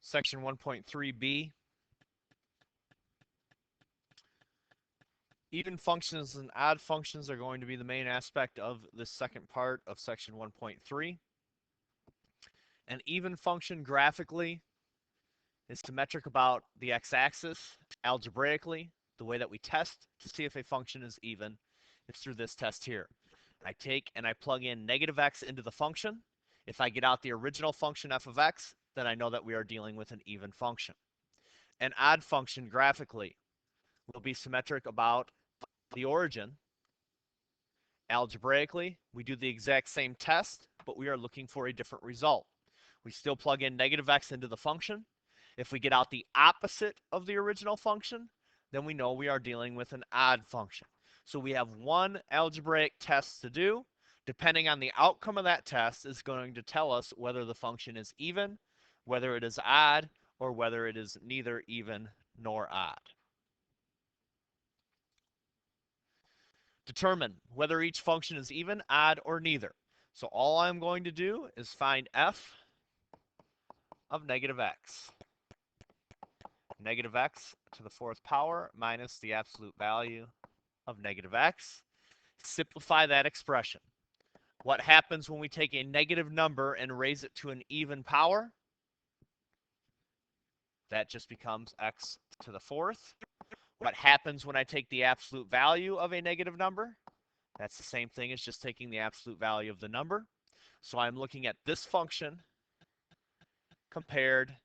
Section 1.3b. Even functions and odd functions are going to be the main aspect of this second part of section 1.3. An even function graphically is symmetric about the x-axis. Algebraically, the way that we test to see if a function is even is through this test here. I take and I plug in negative x into the function. If I get out the original function f of x, then I know that we are dealing with an even function. An odd function graphically will be symmetric about the origin. Algebraically, we do the exact same test, but we are looking for a different result. We still plug in negative x into the function. If we get out the opposite of the original function, then we know we are dealing with an odd function. So we have one algebraic test to do. Depending on the outcome of that test is going to tell us whether the function is even, whether it is odd, or whether it is neither even nor odd. Determine whether each function is even, odd, or neither. So all I'm going to do is find f of negative x. Negative x to the fourth power minus the absolute value of negative x. Simplify that expression. What happens when we take a negative number and raise it to an even power? That just becomes x to the fourth. What happens when I take the absolute value of a negative number? That's the same thing as just taking the absolute value of the number. So I'm looking at this function compared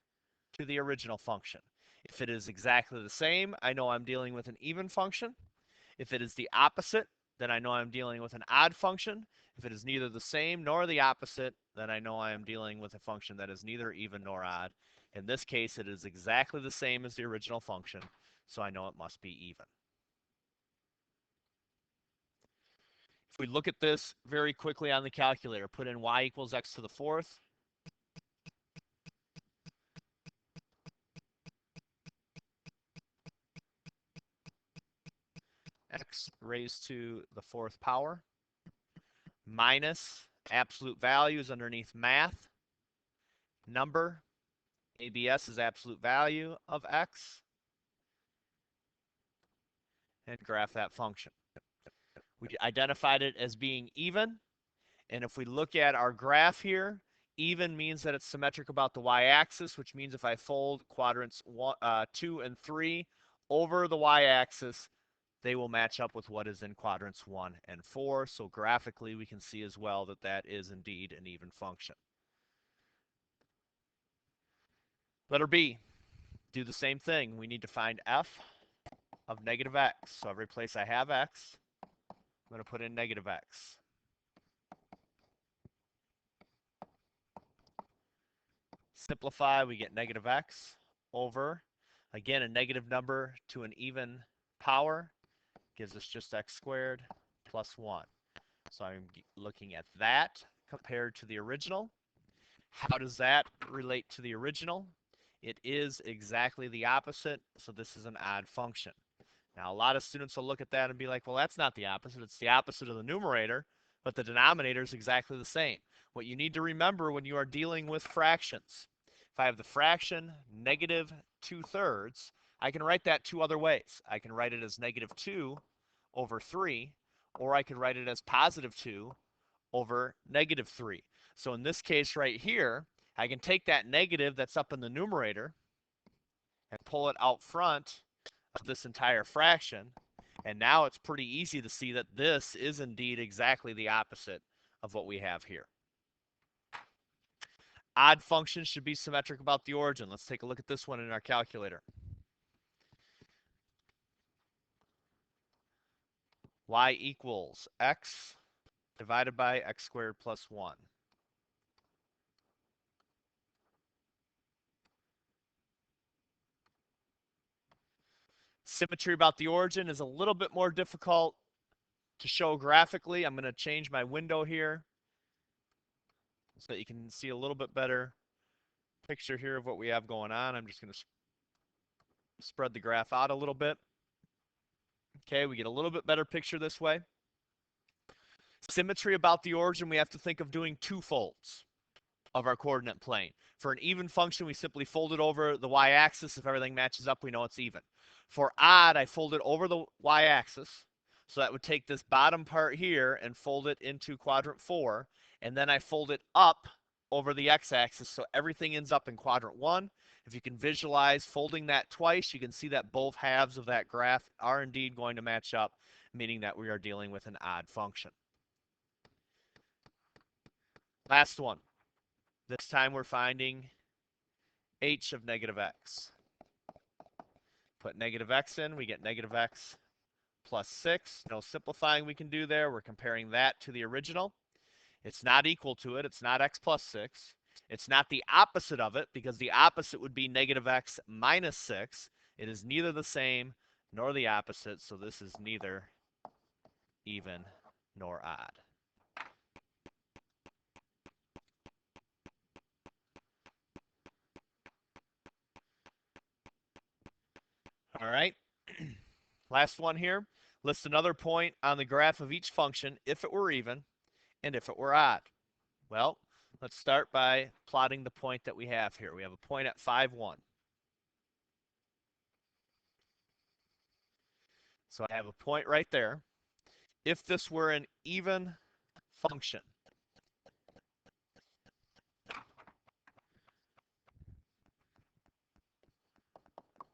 to the original function. If it is exactly the same, I know I'm dealing with an even function. If it is the opposite, then I know I'm dealing with an odd function. If it is neither the same nor the opposite, then I know I am dealing with a function that is neither even nor odd. In this case, it is exactly the same as the original function, so I know it must be even. If we look at this very quickly on the calculator, put in y equals x to the fourth. X raised to the fourth power minus absolute values underneath math. Number, ABS is absolute value of x. And graph that function. We identified it as being even. And if we look at our graph here, even means that it's symmetric about the y-axis, which means if I fold quadrants 2 and 3 over the y-axis, they will match up with what is in quadrants 1 and 4. So graphically, we can see as well that that is indeed an even function. Letter B, do the same thing. We need to find f of negative x. So every place I have x, I'm going to put in negative x. Simplify, we get negative x over, again, a negative number to an even power gives us just x squared plus 1. So I'm looking at that compared to the original. How does that relate to the original? It is exactly the opposite, so this is an odd function. Now, a lot of students will look at that and be like, well, that's not the opposite. It's the opposite of the numerator, but the denominator is exactly the same. What you need to remember when you are dealing with fractions, if I have the fraction negative 2/3, I can write that two other ways. I can write it as negative 2 over 3, or I can write it as positive 2 over negative 3. So in this case right here, I can take that negative that's up in the numerator and pull it out front of this entire fraction. And now it's pretty easy to see that this is indeed exactly the opposite of what we have here. Odd functions should be symmetric about the origin. Let's take a look at this one in our calculator. Y equals x divided by x squared plus 1. Symmetry about the origin is a little bit more difficult to show graphically. I'm going to change my window here so that you can see a little bit better picture here of what we have going on. I'm just going to spread the graph out a little bit. Okay, we get a little bit better picture this way. Symmetry about the origin, we have to think of doing two folds. of our coordinate plane. For an even function, we simply fold it over the y-axis. If everything matches up, we know it's even. For odd, I fold it over the y-axis. So that would take this bottom part here and fold it into quadrant 4. And then I fold it up over the x-axis, so everything ends up in quadrant 1. If you can visualize folding that twice, you can see that both halves of that graph are indeed going to match up, meaning that we are dealing with an odd function. Last one. This time we're finding h of negative x. Put negative x in, we get negative x plus 6. No simplifying we can do there. We're comparing that to the original. It's not equal to it. It's not x plus 6. It's not the opposite of it, because the opposite would be negative x minus 6. It is neither the same nor the opposite, so this is neither even nor odd. All right. Last one here. List another point on the graph of each function if it were even and if it were odd. Well, let's start by plotting the point that we have here. We have a point at 5, 1. So I have a point right there. If this were an even function,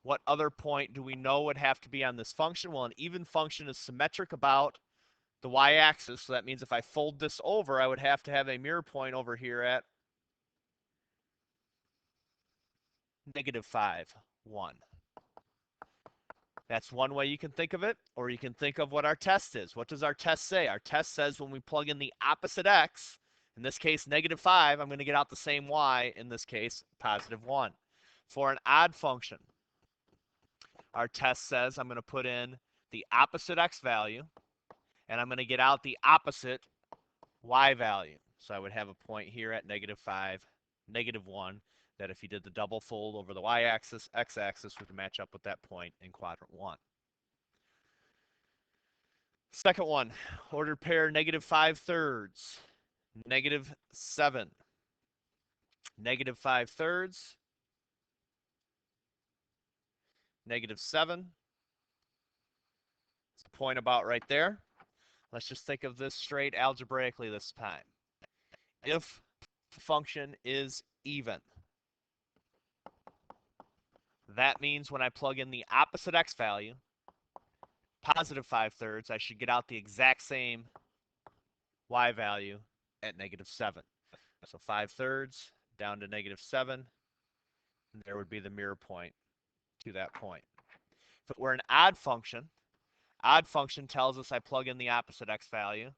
what other point do we know would have to be on this function? Well, an even function is symmetric about the y-axis, so that means if I fold this over, I would have to have a mirror point over here at negative 5, 1. That's one way you can think of it, or you can think of what our test is. What does our test say? Our test says when we plug in the opposite x, in this case negative 5, I'm going to get out the same y, in this case positive 1. For an odd function, our test says I'm going to put in the opposite x value, and I'm going to get out the opposite y value. So I would have a point here at negative 5, negative 1, that if you did the double fold over the y-axis, x-axis would match up with that point in quadrant 1. Second one, ordered pair negative 5/3, negative 7, negative 5/3, negative 7. It's a point about right there. Let's just think of this straight algebraically this time. If the function is even, that means when I plug in the opposite x value, positive 5/3, I should get out the exact same y value at negative 7. So 5/3 down to negative 7, and there would be the mirror point to that point. If it were an odd function tells us I plug in the opposite x value,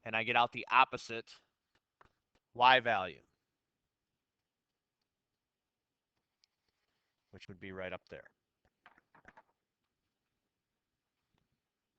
and I get out the opposite y value, which would be right up there.